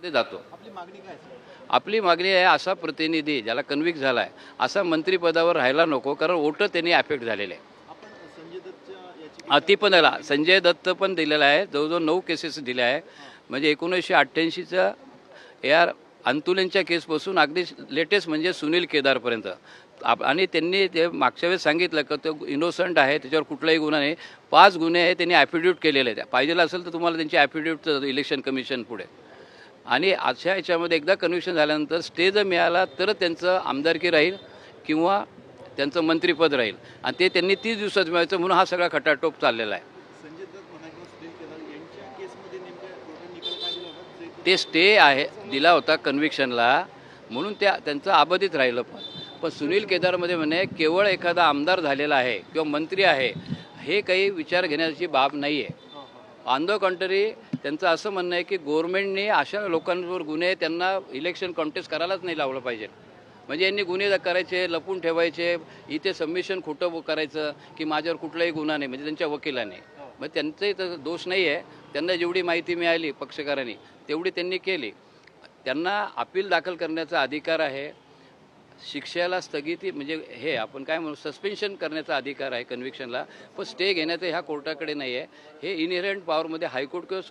मध्ये जातो. आपली मागणी काय असेल? आपली मागणी आहे असा प्रतिनिधी ज्याला कन्व्हिक्ट झाला आहे असा मंत्रिपदावर राहायला नको, कारण वोटं त्यांनी अफेक्ट झालेले आहे. आपण संजय दत्तच्या ती पण दिला संजय दत्त पण दिलेला आहे, जवळजवळ 9 केसेस दिल्या आहे. म्हणजे 1988च्या या अंतुलेंच्या केसपासून अगदी लेटेस्ट म्हणजे सुनील केदारपर्यंत आणि त्यांनी ते मागच्या वेळेस सांगितलं की तो इनोसंट आहे, त्याच्यावर कुठलाही गुन्हा नाही. 5 गुन्हे आहे त्यांनी ॲफिडेविट केलेले आहेत. पाहिजे असेल तर तुम्हाला त्यांची ॲफिडेविट इलेक्शन कमिशन पुढे. आणि अशा याच्यामध्ये एकदा कन्व्हिक्शन झाल्यानंतर स्टे जर मिळाला तर त्यांचं आमदारकी राहील किंवा त्यांचं मंत्रिपद राहील, आणि ते त्यांनी 30 दिवसात मिळायचं म्हणून हा सगळा खटाटोप चाललेला आहे. संजय दत्त म्हणा किंवा सुनील केदार यांच्या केसमध्ये नेमक्या कोर्टाने निकाल काय दिला होता? ते स्टे आहे दिला होता कन्व्हिक्शनला म्हणून त्यांचं अबाधित राहिलं. पण सुनील केदारमध्ये म्हणे केवळ एखादा आमदार झालेला आहे किंवा मंत्री आहे हे काही विचार घेण्याची बाब नाही आहे. ऑन द कॉन्ट्ररी त्यांचं असं म्हणणं आहे की गव्हर्नमेंटने अशा लोकांवर गुन्हे त्यांना इलेक्शन कॉन्टेस्ट करायलाच नाही लावलं पाहिजे. म्हणजे यांनी गुन्हे करायचे, लपून ठेवायचे, इथे सबमिशन खोटं करायचं की माझ्यावर कुठलाही गुन्हा नाही, म्हणजे त्यांच्या वकिलाने. मग त्यांचाही तर दोष नाही आहे. त्यांना जेवढी माहिती मिळाली पक्षकारांनी तेवढी त्यांनी केली. त्यांना अपील दाखल करण्याचा अधिकार आहे. शिक्षेला स्थगिती म्हणजे हे आपण काय म्हणू सस्पेन्शन करण्याचा अधिकार आहे कन्व्हिक्शनला, पण स्टे घेण्याचं ह्या कोर्टाकडे नाही आहे. हे इनहेरंट पॉवरमध्ये हायकोर्ट किंवा